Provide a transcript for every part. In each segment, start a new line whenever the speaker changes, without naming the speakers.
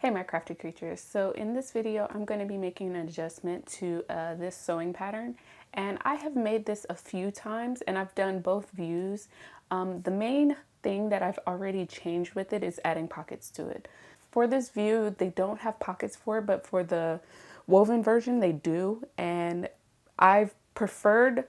Hey my crafty creatures, so in this video I'm going to be making an adjustment to this sewing pattern, and I have made this a few times and I've done both views. The main thing that I've already changed with it is adding pockets to it. For this view they don't have pockets for it, but for the woven version they do, and I've preferred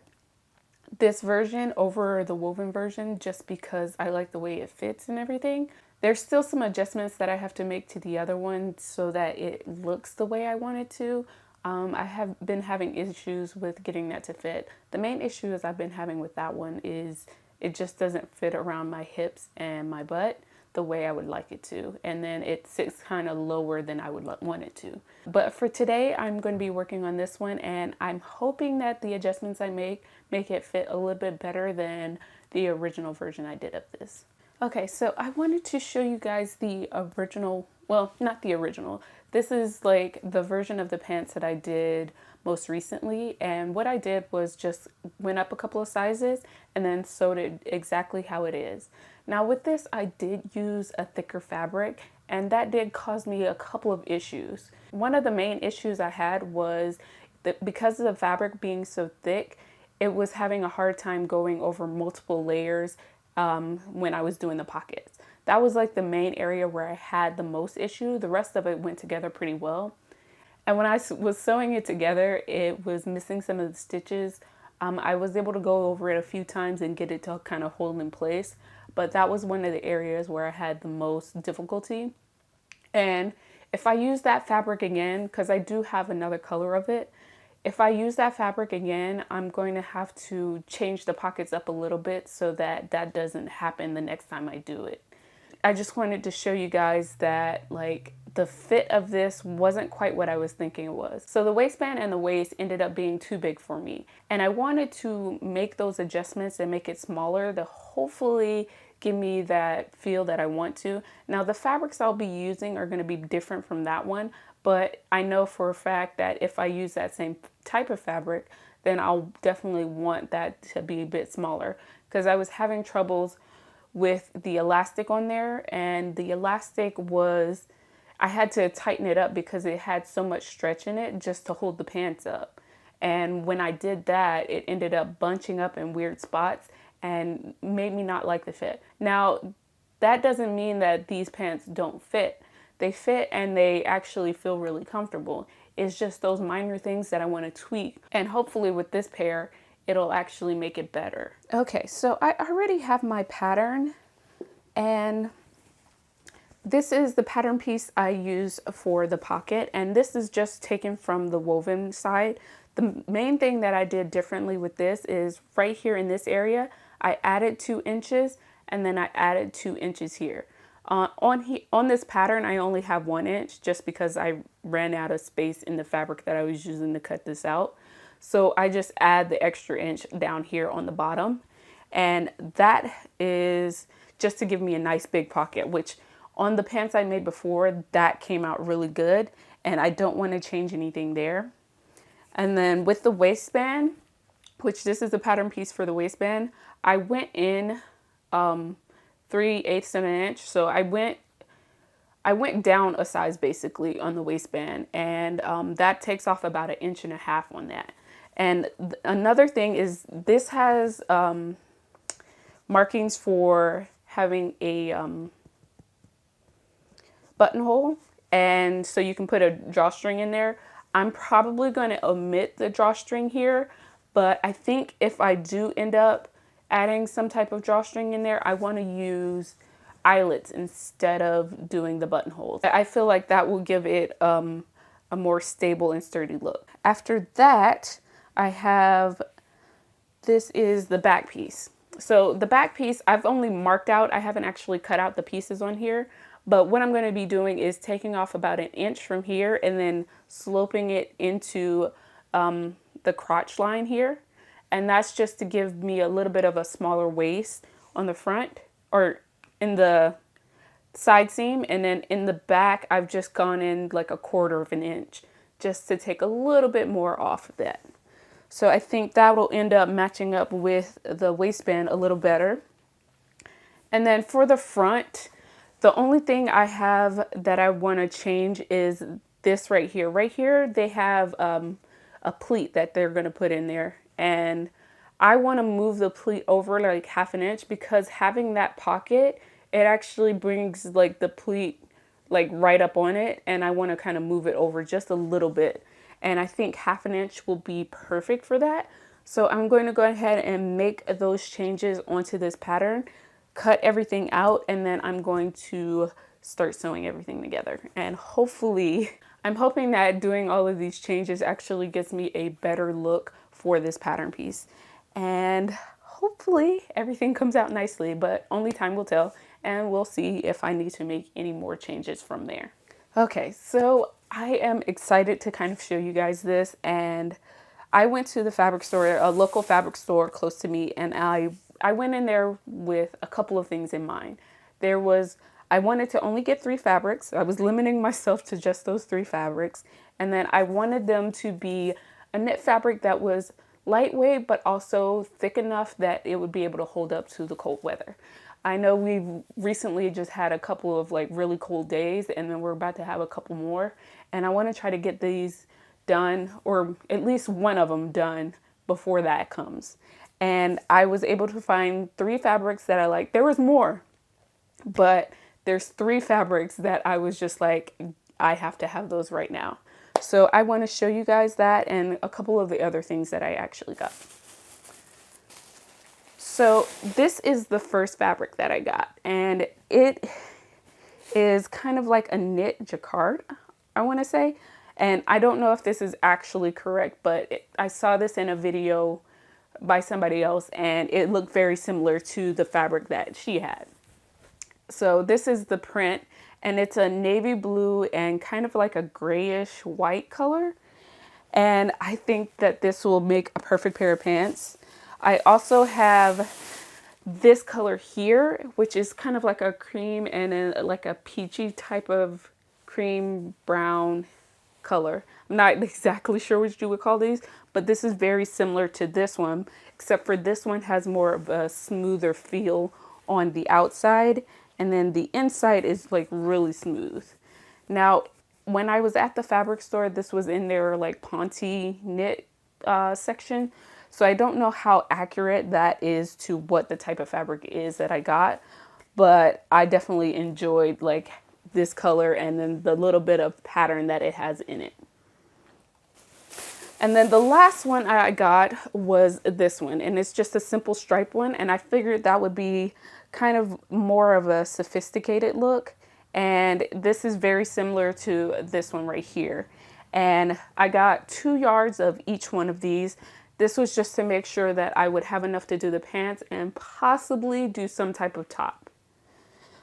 this version over the woven version just because I like the way it fits and everything. There's still some adjustments that I have to make to the other one so that it looks the way I want it to. I have been having issues with getting that to fit. The main issues I've been having with that one is it just doesn't fit around my hips and my butt the way I would like it to, and then it sits kind of lower than I would want it to. But for today I'm going to be working on this one, and I'm hoping that the adjustments I make it fit a little bit better than the original version I did of this. Okay, so I wanted to show you guys the original, well, not the original. This is like the version of the pants that I did most recently, and what I did was just went up a couple of sizes and then sewed it exactly how it is. Now with this I did use a thicker fabric, and that did cause me a couple of issues. One of the main issues I had was that because of the fabric being so thick, it was having a hard time going over multiple layers when I was doing the pockets. That was like the main area where I had the most issue. The rest of it went together pretty well. And when I was sewing it together, it was missing some of the stitches. I was able to go over it a few times and get it to kind of hold in place, but that was one of the areas where I had the most difficulty. And if I use that fabric again, because I do have another color of it, if I use that fabric again, I'm going to have to change the pockets up a little bit so that that doesn't happen the next time I do it. I just wanted to show you guys that like the fit of this wasn't quite what I was thinking it was. So the waistband and the waist ended up being too big for me, and I wanted to make those adjustments and make it smaller to hopefully give me that feel that I want to. Now the fabrics I'll be using are going to be different from that one, but I know for a fact that if I use that same type of fabric, then I'll definitely want that to be a bit smaller, because I was having troubles with the elastic on there, and the elastic was, I had to tighten it up because it had so much stretch in it just to hold the pants up. And when I did that, it ended up bunching up in weird spots and made me not like the fit. Now, that doesn't mean that these pants don't fit. They fit and they actually feel really comfortable. It's just those minor things that I want to tweak. And hopefully with this pair, it'll actually make it better. Okay, so I already have my pattern, and this is the pattern piece I use for the pocket, and this is just taken from the woven side. The main thing that I did differently with this is right here in this area, I added 2 inches, and then I added 2 inches here. On this pattern, I only have 1 inch just because I ran out of space in the fabric that I was using to cut this out. So I just add the extra inch down here on the bottom, and that is just to give me a nice big pocket, which on the pants I made before, that came out really good, and I don't want to change anything there. And then with the waistband, which this is the pattern piece for the waistband, I went in 3/8 of an inch. So I went down a size basically on the waistband, and that takes off about 1.5 inches on that. And another thing is this has markings for having a buttonhole, and so you can put a drawstring in there. I'm probably going to omit the drawstring here, but I think if I do end up adding some type of drawstring in there, I want to use eyelets instead of doing the buttonholes. I feel like that will give it a more stable and sturdy look. After that, I have, this is the back piece. So the back piece, I've only marked out, I haven't actually cut out the pieces on here, but what I'm going to be doing is taking off about 1 inch from here and then sloping it into the crotch line here. And that's just to give me a little bit of a smaller waist on the front, or in the side seam, and then in the back I've just gone in like 1/4 of an inch just to take a little bit more off of that. So I think that will end up matching up with the waistband a little better. And then for the front, The only thing I have that I want to change is this right here. Right here, they have a pleat that they're going to put in there. And I want to move the pleat over like 1/2 inch, because having that pocket, it actually brings like the pleat like right up on it. And I want to kind of move it over just a little bit. And I think 1/2 inch will be perfect for that. So I'm going to go ahead and make those changes onto this pattern, cut everything out, and then I'm going to start sewing everything together. And hopefully, I'm hoping that doing all of these changes actually gets me a better look for this pattern piece. And hopefully everything comes out nicely, but only time will tell, and we'll see if I need to make any more changes from there. Okay, so I am excited to kind of show you guys this, and I went to the fabric store, a local fabric store close to me, and I went in there with a couple of things in mind. I wanted to only get 3 fabrics. I was limiting myself to just those 3 fabrics. And then I wanted them to be a knit fabric that was lightweight, but also thick enough that it would be able to hold up to the cold weather. I know we've recently just had a couple of like really cold days, and then we're about to have a couple more. And I want to try to get these done, or at least one of them done before that comes. And I was able to find 3 fabrics that I like. There was more, but there's 3 fabrics that I was just like, I have to have those right now. So I want to show you guys that and a couple of the other things that I actually got. So this is the first fabric that I got, and it is kind of like a knit jacquard, I want to say. And I don't know if this is actually correct, but I saw this in a video by somebody else, and it looked very similar to the fabric that she had. So this is the print, and it's a navy blue and kind of like a grayish white color. And I think that this will make a perfect pair of pants. I also have this color here, which is kind of like a cream and like a peachy type of cream brown color. I'm not exactly sure what you would call these, but this is very similar to this one, except for this one has more of a smoother feel on the outside, and then the inside is like really smooth. Now, when I was at the fabric store, this was in their like Ponte knit section. So I don't know how accurate that is to what the type of fabric is that I got, but I definitely enjoyed like this color and then the little bit of pattern that it has in it. And then the last one I got was this one, and it's just a simple stripe one, and I figured that would be kind of more of a sophisticated look. And this is very similar to this one right here. And I got 2 yards of each one of these. This was just to make sure that I would have enough to do the pants and possibly do some type of top.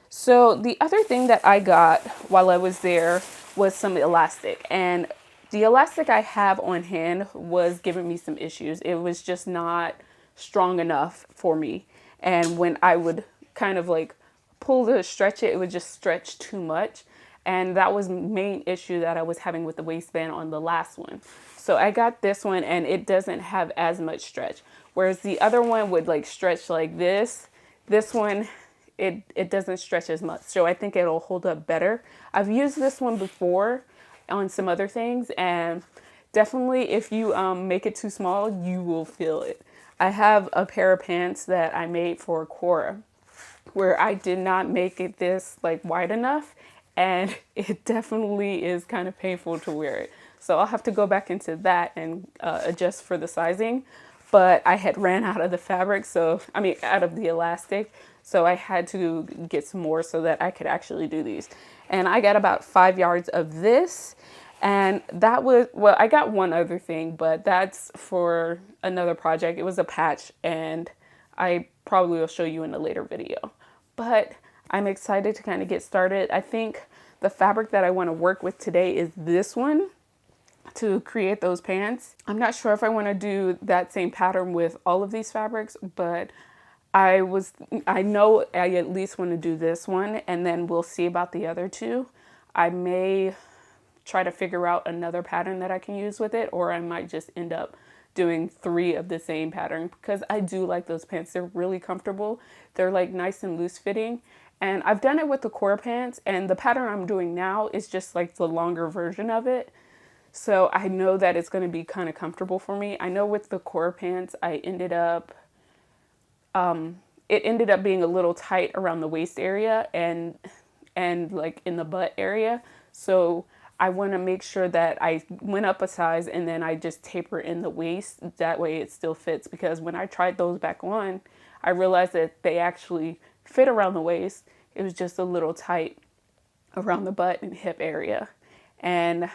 So the other thing that I got while I was there was some elastic, and the elastic I have on hand was giving me some issues. It was just not strong enough for me. And when I would kind of like pull to stretch it, it would just stretch too much. And that was the main issue that I was having with the waistband on the last one. So I got this one, and it doesn't have as much stretch. Whereas the other one would like stretch like this. This one, it doesn't stretch as much. So I think it'll hold up better. I've used this one before on some other things, and definitely if you make it too small, you will feel it. I have a pair of pants that I made for Quora where I did not make it this like wide enough, and it definitely is kind of painful to wear it. So I'll have to go back into that and adjust for the sizing. But I had ran out of the fabric, out of the elastic. So I had to get some more so that I could actually do these. And I got about 5 yards of this. And that was, well, I got one other thing, but that's for another project. It was a patch, and I probably will show you in a later video. But I'm excited to kind of get started. I think the fabric that I want to work with today is this one to create those pants. I'm not sure if I want to do that same pattern with all of these fabrics, but I know I at least want to do this one, and then we'll see about the other 2. I may try to figure out another pattern that I can use with it, or I might just end up doing 3 of the same pattern, because I do like those pants. They're really comfortable. They're like nice and loose fitting, And I've done it with the core pants, and the pattern I'm doing now is just like the longer version of it. So I know that it's going to be kind of comfortable for me. I know with the core pants, it ended up being a little tight around the waist area and like in the butt area. So I want to make sure that I went up a size and then I just taper in the waist. That way it still fits, because when I tried those back on, I realized that they actually fit around the waist. It was just a little tight around the butt and hip area. And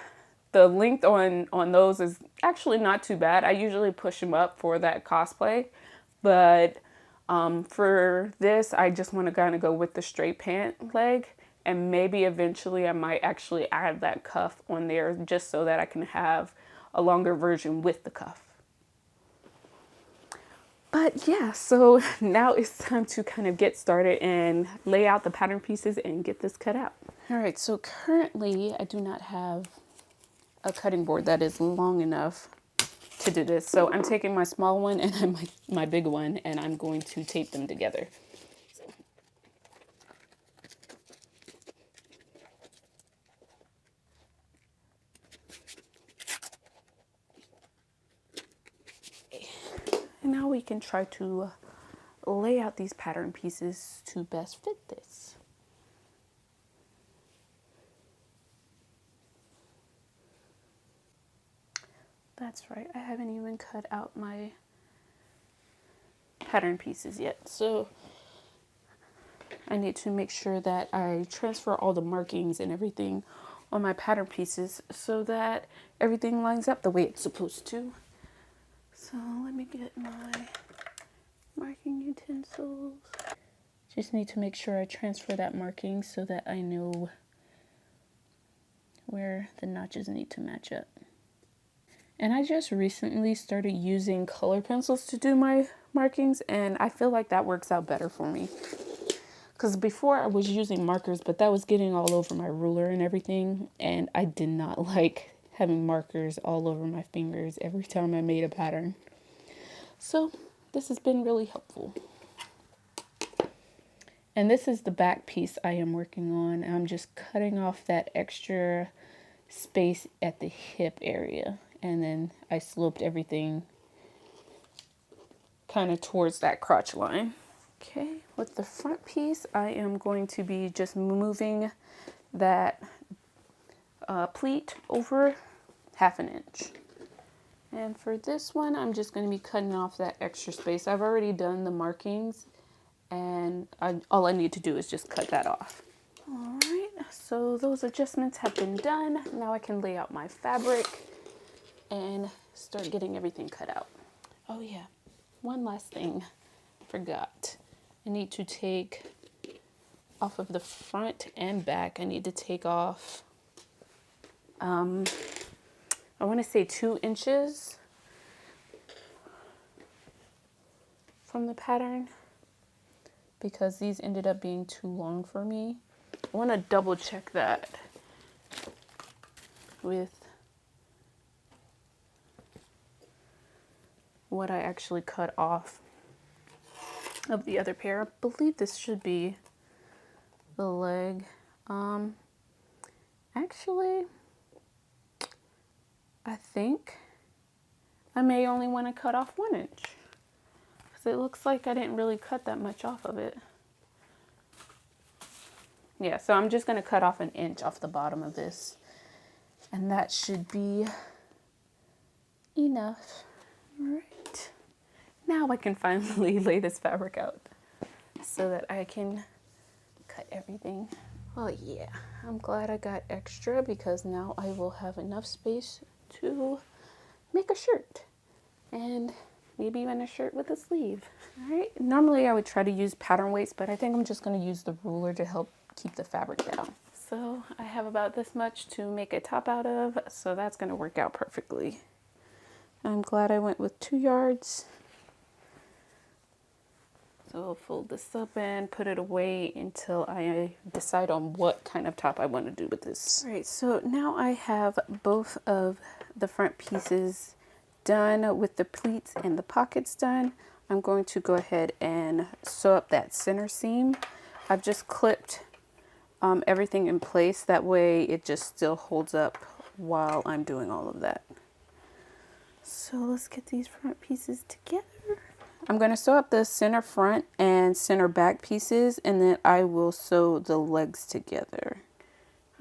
the length on those is actually not too bad. I usually push them up for that cosplay, but for this, I just want to kind of go with the straight pant leg, and maybe eventually I might actually add that cuff on there just so that I can have a longer version with the cuff. But yeah, so now it's time to kind of get started and lay out the pattern pieces and get this cut out. All right, so currently I do not have a cutting board that is long enough to do this. So I'm taking my small one and my big one, and I'm going to tape them together. And now we can try to lay out these pattern pieces to best fit this. That's right, I haven't even cut out my pattern pieces yet. So I need to make sure that I transfer all the markings and everything on my pattern pieces so that everything lines up the way it's supposed to. So let me get my marking utensils. Just need to make sure I transfer that marking so that I know where the notches need to match up. And I just recently started using color pencils to do my markings, and I feel like that works out better for me. Because before I was using markers, but that was getting all over my ruler and everything, and I did not like having markers all over my fingers every time I made a pattern. So this has been really helpful. And this is the back piece I am working on. I'm just cutting off that extra space at the hip area, and then I sloped everything kind of towards that crotch line. Okay, with the front piece, I am going to be just moving that pleat over 1/2 inch. And for this one, I'm just going to be cutting off that extra space. I've already done the markings, and all I need to do is just cut that off. All right, so those adjustments have been done. Now I can lay out my fabric and start getting everything cut out. Oh yeah, one last thing, forgot. I need to take off of the front and back. I need to take off, I want to say 2 inches from the pattern, because these ended up being too long for me. I want to double check that with what I actually cut off of the other pair. I believe this should be the leg. Actually, I think I may only want to cut off 1 inch, because it looks like I didn't really cut that much off of it. Yeah, so I'm just going to cut off 1 inch off the bottom of this, and that should be enough. All right, now I can finally lay this fabric out so that I can cut everything. Well, yeah, I'm glad I got extra, because now I will have enough space to make a shirt, and maybe even a shirt with a sleeve. All right, normally I would try to use pattern weights, but I think I'm just going to use the ruler to help keep the fabric down. So I have about this much to make a top out of, so that's going to work out perfectly. I'm glad I went with 2 yards. So I'll fold this up and put it away until I decide on what kind of top I want to do with this. All right, so now I have both of the front pieces done with the pleats and the pockets done. I'm going to go ahead and sew up that center seam. I've just clipped everything in place. That way it just still holds up while I'm doing all of that. So let's get these front pieces together. I'm going to sew up the center front and center back pieces, and then I will sew the legs together.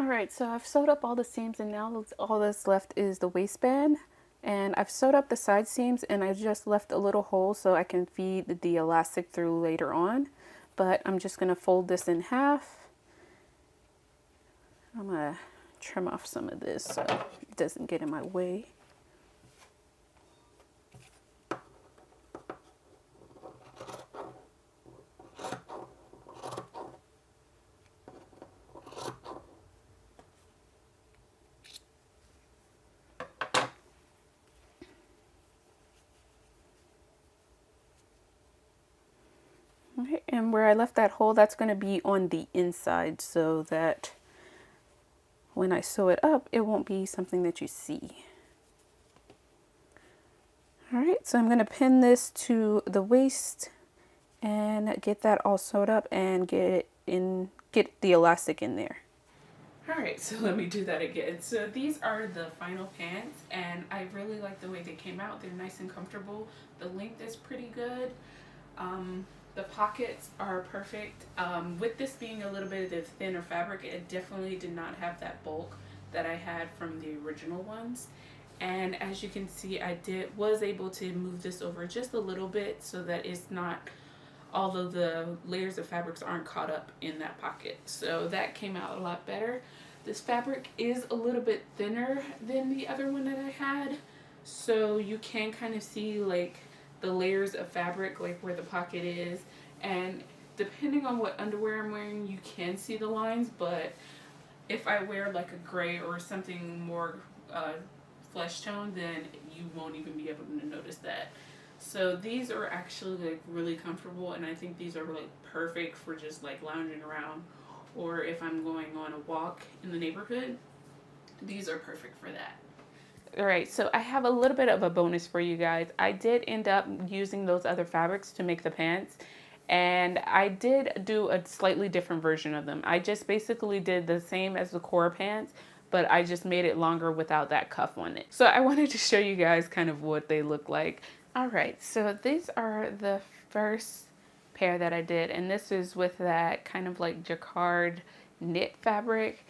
Alright, so I've sewed up all the seams, and now all that's left is the waistband. And I've sewed up the side seams, and I just left a little hole so I can feed the elastic through later on. But I'm just going to fold this in half. I'm going to trim off some of this so it doesn't get in my way. Okay, and where I left that hole, that's going to be on the inside so that when I sew it up, it won't be something that you see. Alright, so I'm going to pin this to the waist and get that all sewed up and get the elastic in there. Alright, so let me do that again. So these are the final pants, and I really like the way they came out. They're nice and comfortable. The length is pretty good. The pockets are perfect. With this being a little bit of thinner fabric, it definitely did not have that bulk that I had from the original ones. And as you can see, I was able to move this over just a little bit so that it's not, all of the layers of fabrics aren't caught up in that pocket. So that came out a lot better. This fabric is a little bit thinner than the other one that I had, so you can kind of see like the layers of fabric, like where the pocket is, and depending on what underwear I'm wearing, you can see the lines. But if I wear like a gray or something more flesh tone, then you won't even be able to notice that. So these are actually like really comfortable, and I think these are like perfect for just like lounging around, or if I'm going on a walk in the neighborhood, these are perfect for that. Alright, so I have a little bit of a bonus for you guys. I did end up using those other fabrics to make the pants, and I did do a slightly different version of them. I just basically did the same as the core pants, but I just made it longer without that cuff on it. So I wanted to show you guys kind of what they look like. Alright, so these are the first pair that I did, and this is with that kind of like jacquard knit fabric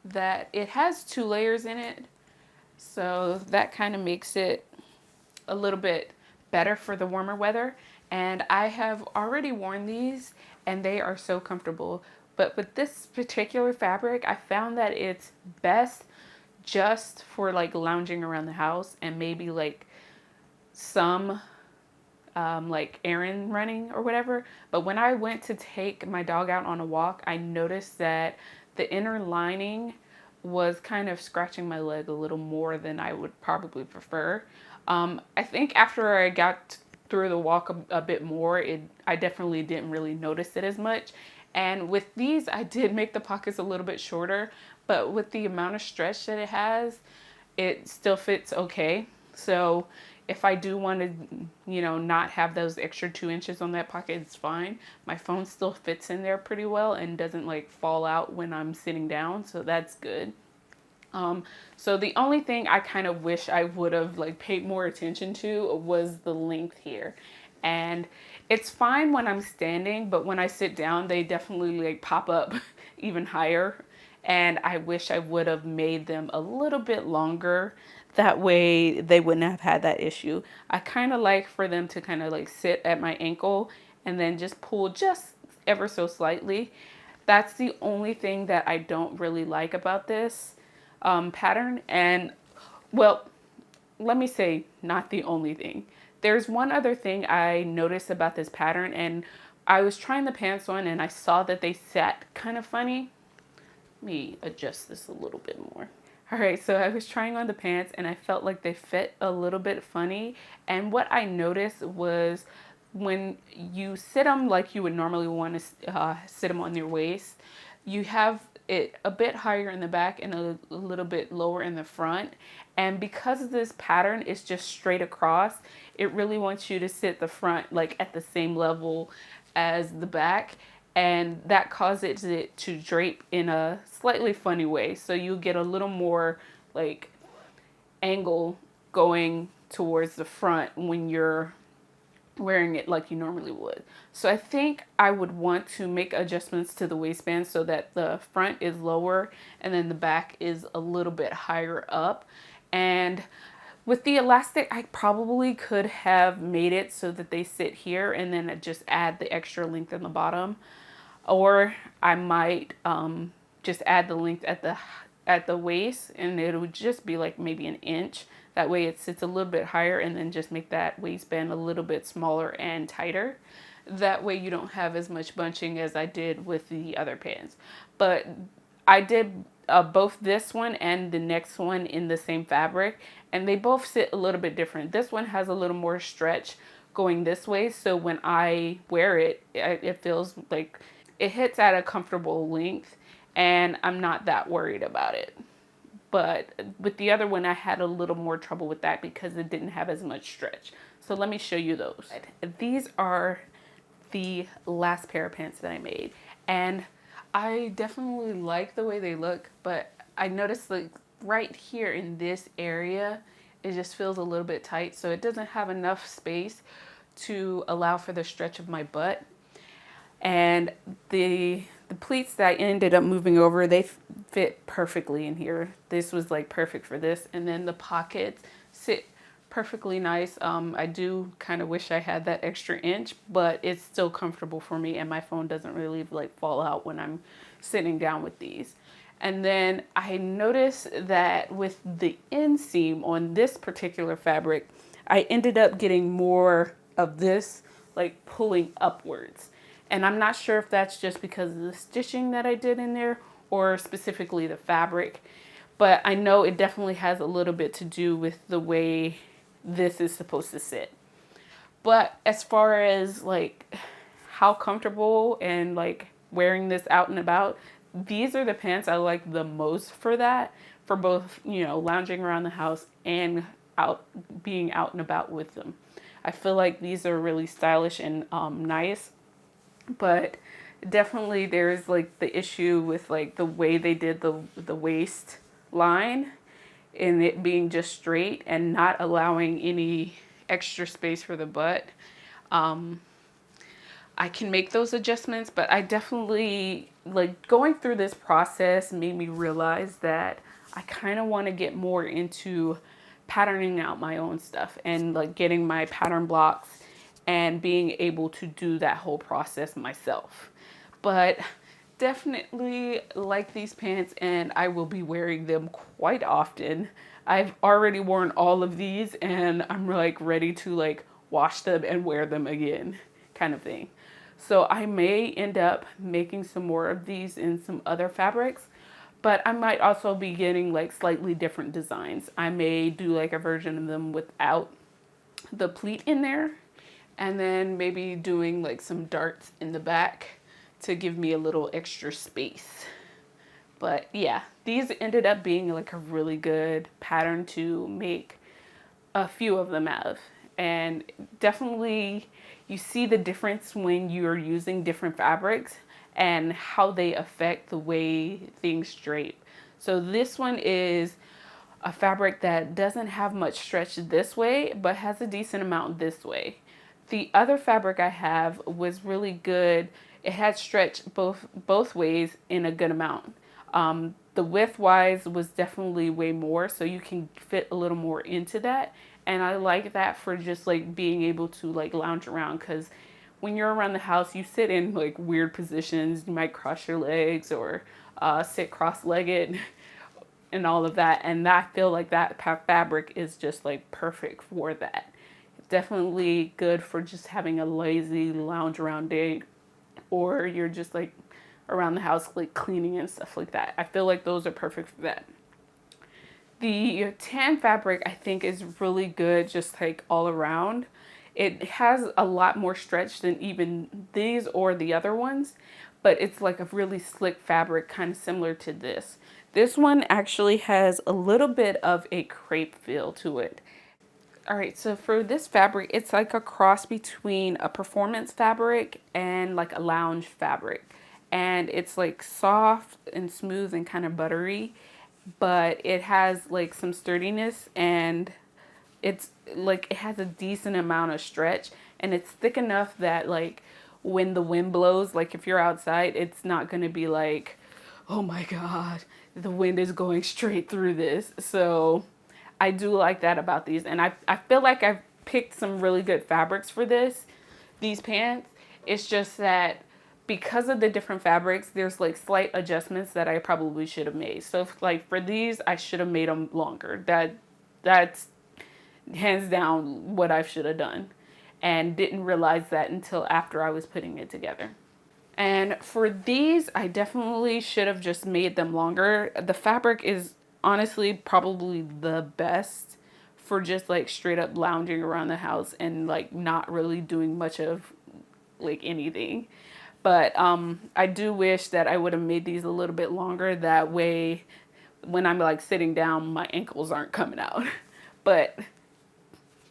that it has 2 layers in it. So that kind of makes it a little bit better for the warmer weather. And I have already worn these and they are so comfortable. But with this particular fabric, I found that it's best just for like lounging around the house and maybe like some like errand running or whatever. But when I went to take my dog out on a walk, I noticed that the inner lining was kind of scratching my leg a little more than I would probably prefer. I think after I got through the walk a bit more, I definitely didn't really notice it as much. And with these, I did make the pockets a little bit shorter, but with the amount of stretch that it has, it still fits okay. So if I do want to, you know, not have those extra 2 inches on that pocket, it's fine. My phone still fits in there pretty well and doesn't like fall out when I'm sitting down, so that's good. So the only thing I kind of wish I would have like paid more attention to was the length here. And it's fine when I'm standing, but when I sit down, they definitely like pop up even higher. And I wish I would have made them a little bit longer. That way they wouldn't have had that issue. I kind of like for them to kind of like sit at my ankle and then just pull just ever so slightly. That's the only thing that I don't really like about this pattern. And well, let me say not the only thing. There's one other thing I noticed about this pattern, and I was trying the pants on and I saw that they sat kind of funny. Let me adjust this a little bit more. All right, so I was trying on the pants and I felt like they fit a little bit funny. And what I noticed was when you sit them like you would normally want to sit them on your waist, you have it a bit higher in the back and a little bit lower in the front. And because this pattern is just straight across, it really wants you to sit the front like at the same level as the back. and that causes it to drape in a slightly funny way. So you get a little more like angle going towards the front when you're wearing it like you normally would. So I think I would want to make adjustments to the waistband so that the front is lower and then the back is a little bit higher up. And with the elastic, I probably could have made it so that they sit here and then just add the extra length in the bottom. Or I might just add the length at the waist, and it would just be like maybe an inch. That way it sits a little bit higher, and then just make that waistband a little bit smaller and tighter. That way you don't have as much bunching as I did with the other pants. But I did both this one and the next one in the same fabric, and they both sit a little bit different. This one has a little more stretch going this way, so when I wear it, it feels like it hits at a comfortable length, and I'm not that worried about it. But with the other one, I had a little more trouble with that because it didn't have as much stretch. So let me show you those. These are the last pair of pants that I made, and I definitely like the way they look, but I noticed like right here in this area, it just feels a little bit tight. So it doesn't have enough space to allow for the stretch of my butt. And the pleats that I ended up moving over, they fit perfectly in here. This was like perfect for this. And then the pockets sit perfectly nice. I do kind of wish I had that extra inch, but it's still comfortable for me, and my phone doesn't really like fall out when I'm sitting down with these. And then I noticed that with the inseam on this particular fabric, I ended up getting more of this like pulling upwards. And I'm not sure if that's just because of the stitching that I did in there or specifically the fabric, but I know it definitely has a little bit to do with the way this is supposed to sit. But as far as like how comfortable and like wearing this out and about, these are the pants I like the most for that, for both, you know, lounging around the house and being out and about with them. I feel like these are really stylish and nice. But definitely there's like the issue with like the way they did the waist line and it being just straight and not allowing any extra space for the butt. I can make those adjustments, but I definitely like going through this process made me realize that I kind of want to get more into patterning out my own stuff and like getting my pattern blocks and being able to do that whole process myself. But definitely like these pants, and I will be wearing them quite often. I've already worn all of these and I'm like ready to like wash them and wear them again, kind of thing. So I may end up making some more of these in some other fabrics, but I might also be getting like slightly different designs. I may do like a version of them without the pleat in there, and then maybe doing like some darts in the back to give me a little extra space. But yeah, these ended up being like a really good pattern to make a few of them out of. And definitely you see the difference when you're using different fabrics and how they affect the way things drape. So this one is a fabric that doesn't have much stretch this way, but has a decent amount this way. The other fabric I have was really good. It had stretch both ways in a good amount. The width wise was definitely way more, so you can fit a little more into that. And I like that for just like being able to like lounge around, because when you're around the house, you sit in like weird positions. You might cross your legs or sit cross-legged and all of that. And I feel like that fabric is just like perfect for that. Definitely good for just having a lazy lounge around day, or you're just like around the house like cleaning and stuff like that. I feel like those are perfect for that. The tan fabric I think is really good just like all around. It has a lot more stretch than even these or the other ones, but it's like a really slick fabric, kind of similar to this. This one actually has a little bit of a crepe feel to it. All right, so for this fabric, it's like a cross between a performance fabric and like a lounge fabric. And it's like soft and smooth and kind of buttery, but it has like some sturdiness, and it's like it has a decent amount of stretch, and it's thick enough that like when the wind blows, like if you're outside, it's not going to be like, oh my God, the wind is going straight through this. So I do like that about these. And I feel like I've picked some really good fabrics for these pants. It's just that because of the different fabrics, there's like slight adjustments that I probably should have made. So like for these, I should have made them longer. That's hands down what I should have done, and didn't realize that until after I was putting it together. And for these, I definitely should have just made them longer. The fabric is honestly probably the best for just like straight up lounging around the house and like not really doing much of like anything. But I do wish that I would have made these a little bit longer. That way, when I'm like sitting down, my ankles aren't coming out. But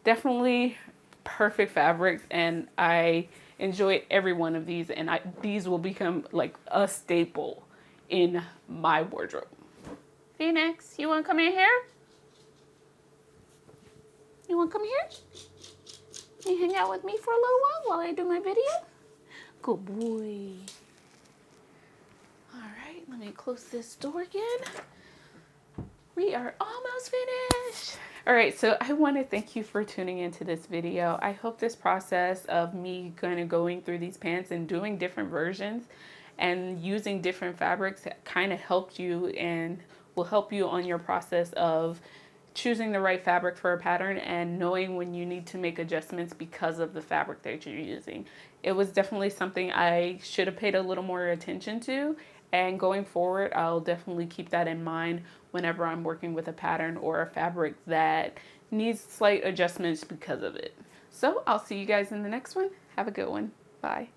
definitely perfect fabrics, and I enjoyed every one of these, and these will become like a staple in my wardrobe. Phoenix, you want to come in here? You want to come here? You hang out with me for a little while I do my video? Good boy. All right, let me close this door again. We are almost finished. All right, so I want to thank you for tuning into this video. I hope this process of me kind of going through these pants and doing different versions and using different fabrics kind of helped you and will help you on your process of choosing the right fabric for a pattern and knowing when you need to make adjustments because of the fabric that you're using. It was definitely something I should have paid a little more attention to, and going forward, I'll definitely keep that in mind whenever I'm working with a pattern or a fabric that needs slight adjustments because of it. So I'll see you guys in the next one. Have a good one. Bye.